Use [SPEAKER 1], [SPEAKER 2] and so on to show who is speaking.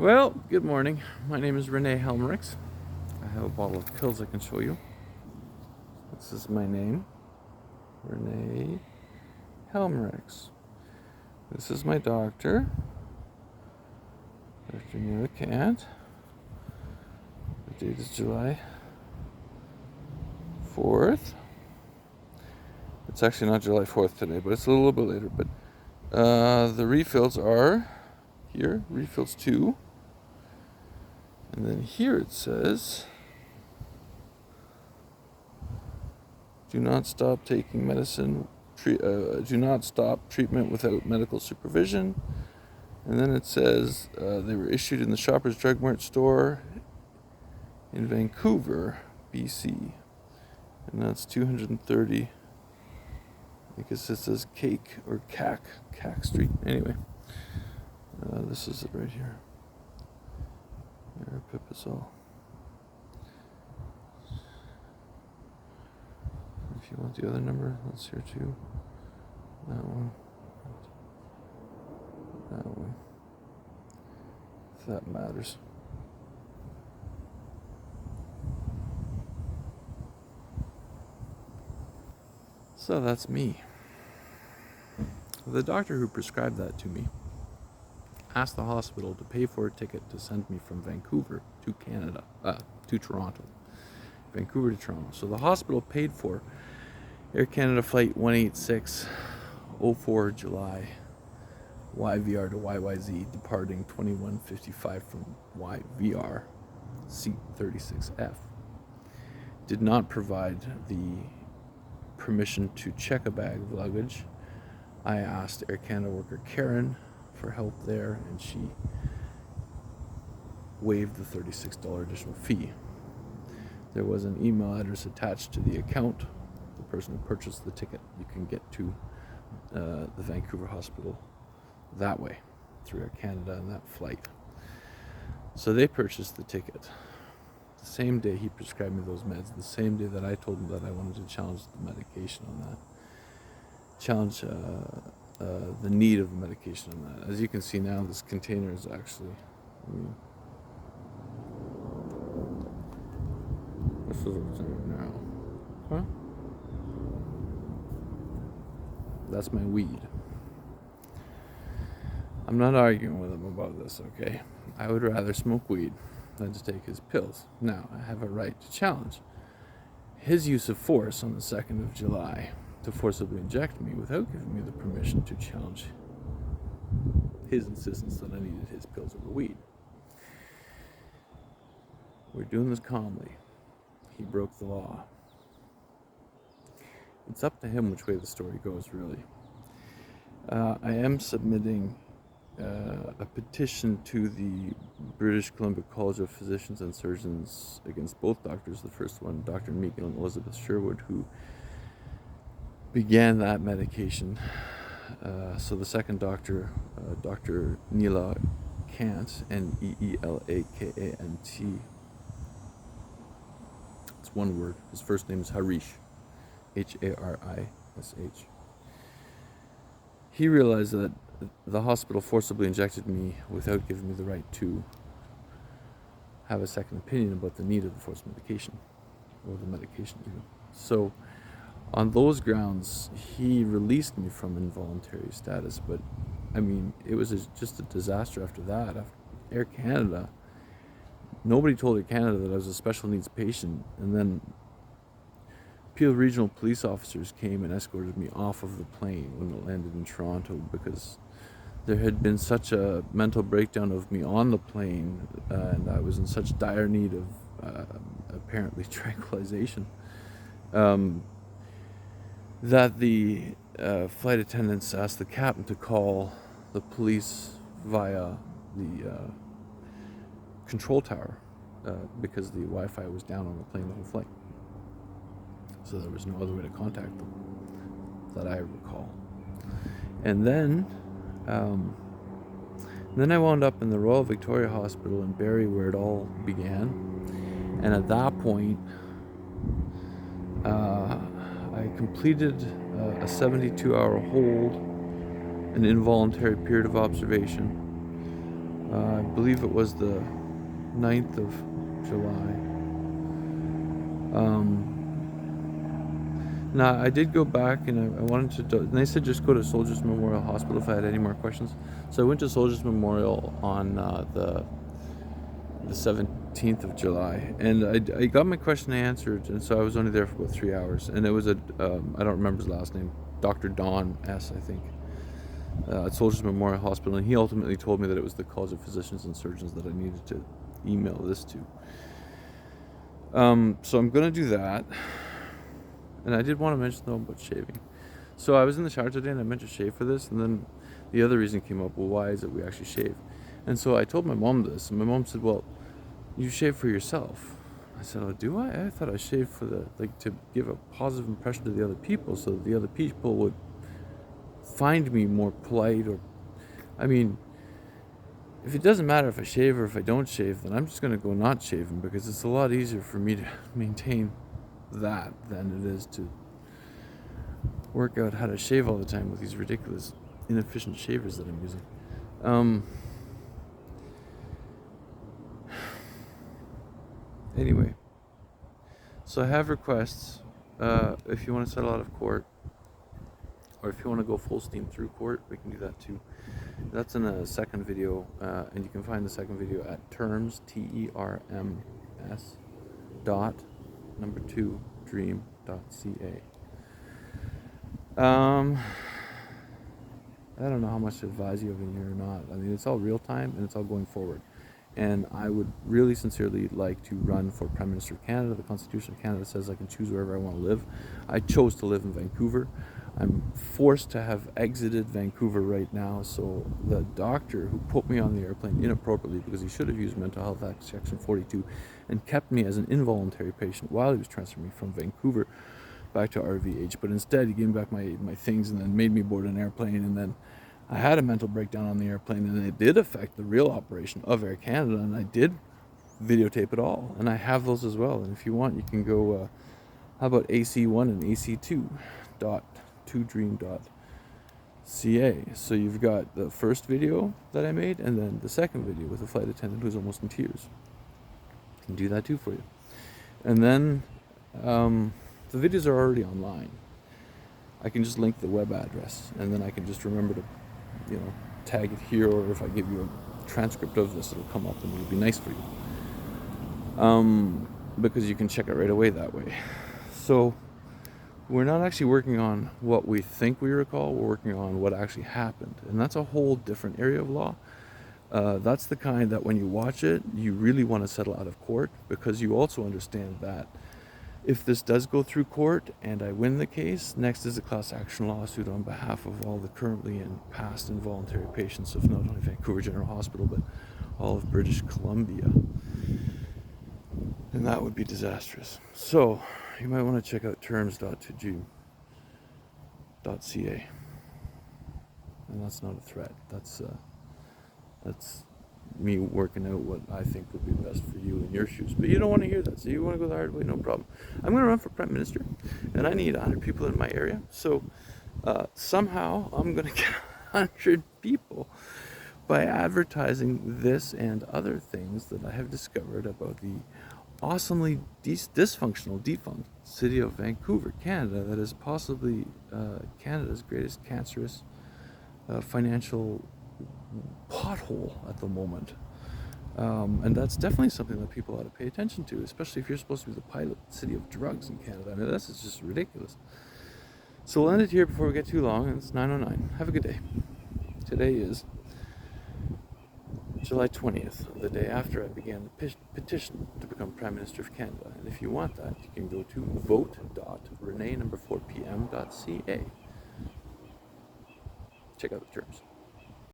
[SPEAKER 1] Well, good morning. My name is Renee Helmerich. I have a bottle of pills I can show you. This is my name, Renee Helmerich. This is my doctor, Dr. Neela Kant. The date is July 4th. It's actually not July 4th today, but it's a little bit later. But the refills are here, refills 2. And then here it says, do not stop taking medicine, do not stop treatment without medical supervision. And then it says they were issued in the Shoppers Drug Mart store in Vancouver, BC. And that's 230, I guess it says Cake or Cack Street. Anyway, this is it right here. Aripiprazole. If you want the other number, that's here too. That one. That one. If that matters. So that's me. The doctor who prescribed that to me asked the hospital to pay for a ticket to send me from Vancouver to Canada, to Toronto. Vancouver to Toronto. So the hospital paid for Air Canada flight 18604 July, YVR to YYZ, departing 21:55 from YVR, seat 36F. Did not provide the permission to check a bag of luggage. I asked Air Canada worker Karen for help there, and she waived the $36 additional fee. There was an email address attached to the account. The person who purchased the ticket, you can get to the Vancouver hospital that way through Air Canada and that flight. So they purchased the ticket. The same day he prescribed me those meds, the same day that I told him that I wanted to challenge the medication on that. Challenge the need of the medication on that. As you can see now, this container is actually, this is what's in it now. Huh? That's my weed. I'm not arguing with him about this, okay? I would rather smoke weed than to take his pills. Now, I have a right to challenge his use of force on the 2nd of July to forcibly inject me without giving me the permission to challenge his insistence that I needed his pills over weed. We're doing this calmly. He broke the law. It's up to him which way the story goes, really. I am submitting a petition to the British Columbia College of Physicians and Surgeons against both doctors. The first one, Dr. Meakin and Elizabeth Sherwood, who began that medication. So the second doctor, Dr. Neela Kant, Neelakant. It's one word. His first name is Harish, Harish. He realized that the hospital forcibly injected me without giving me the right to have a second opinion about the need of the forced medication, or the medication even. So on those grounds, he released me from involuntary status. But I mean, it was just a disaster after that. After Air Canada, nobody told Air Canada that I was a special needs patient, and then Peel Regional police officers came and escorted me off of the plane when it landed in Toronto, because there had been such a mental breakdown of me on the plane, and I was in such dire need of apparently tranquilization, that the flight attendants asked the captain to call the police via the control tower, because the Wi-Fi was down on the plane the whole flight. So there was no other way to contact them that I recall. And then I wound up in the Royal Victoria Hospital in Barrie, where it all began. And at that point, I completed a 72-hour hold, an involuntary period of observation, I believe it was the 9th of July. Now, I did go back and I wanted to, and they said just go to Soldiers Memorial Hospital if I had any more questions. So I went to Soldiers Memorial on the 17th of July, and I got my question answered, and so I was only there for about 3 hours. And it was I don't remember his last name, Dr. Don S., I think, at Soldiers Memorial Hospital, and he ultimately told me that it was the College of Physicians and Surgeons that I needed to email this to. So I'm going to do that. And I did want to mention though about shaving. So I was in the shower today and I meant to shave for this, and then the other reason came up, well, why is it we actually shave? And so I told my mom this, and my mom said, well, you shave for yourself. I said, oh, do I? I thought I shaved for to give a positive impression to the other people so that the other people would find me more polite, or, I mean, if it doesn't matter if I shave or if I don't shave, then I'm just going to go not shaving, because it's a lot easier for me to maintain that than it is to work out how to shave all the time with these ridiculous inefficient shavers that I'm using. Anyway, so I have requests. If you want to settle out of court, or if you want to go full steam through court, we can do that too. That's in a second video, and you can find the second video at terms, TERMS dot number 2 dream.ca. I don't know how much to advise you of in here or not. I mean, it's all real time and it's all going forward. And I would really sincerely like to run for Prime Minister of Canada. The Constitution of Canada says I can choose wherever I want to live. I chose to live in Vancouver. I'm forced to have exited Vancouver right now, so the doctor who put me on the airplane inappropriately, because he should have used Mental Health Act Section 42 and kept me as an involuntary patient while he was transferring me from Vancouver back to RVH, but instead he gave me back my things and then made me board an airplane, and then I had a mental breakdown on the airplane, and it did affect the real operation of Air Canada, and I did videotape it all, and I have those as well. And if you want, you can go, how about AC1 and AC2.2dream.ca. So you've got the first video that I made, and then the second video with a flight attendant who's almost in tears. I can do that too for you. And then the videos are already online. I can just link the web address, and then I can just remember to, tag it here, or if I give you a transcript of this, it'll come up and it'll be nice for you. Because you can check it right away that way. So we're not actually working on what we think we recall, we're working on what actually happened. And that's a whole different area of law. That's the kind that when you watch it, you really want to settle out of court, because you also understand that if this does go through court and I win the case, next is a class action lawsuit on behalf of all the currently and past involuntary patients of not only Vancouver General Hospital, but all of British Columbia. And that would be disastrous. So you might want to check out terms.2dream.ca. And that's not a threat. That's me working out what I think would be best for you in your shoes. But you don't want to hear that, so you want to go the hard way, no problem. I'm going to run for Prime Minister, and I need 100 people in my area. So somehow I'm going to get 100 people by advertising this and other things that I have discovered about the awesomely dysfunctional, defunct city of Vancouver, Canada, that is possibly Canada's greatest cancerous financial pothole at the moment. And that's definitely something that people ought to pay attention to, especially if you're supposed to be the pilot city of drugs in Canada. I mean, this is just ridiculous. So we'll end it here before we get too long, and it's 9:09. Have a good day. Today is July 20th, the day after I began the petition to become Prime Minister of Canada. And if you want that, you can go to vote.renee4pm.ca. Check out the terms.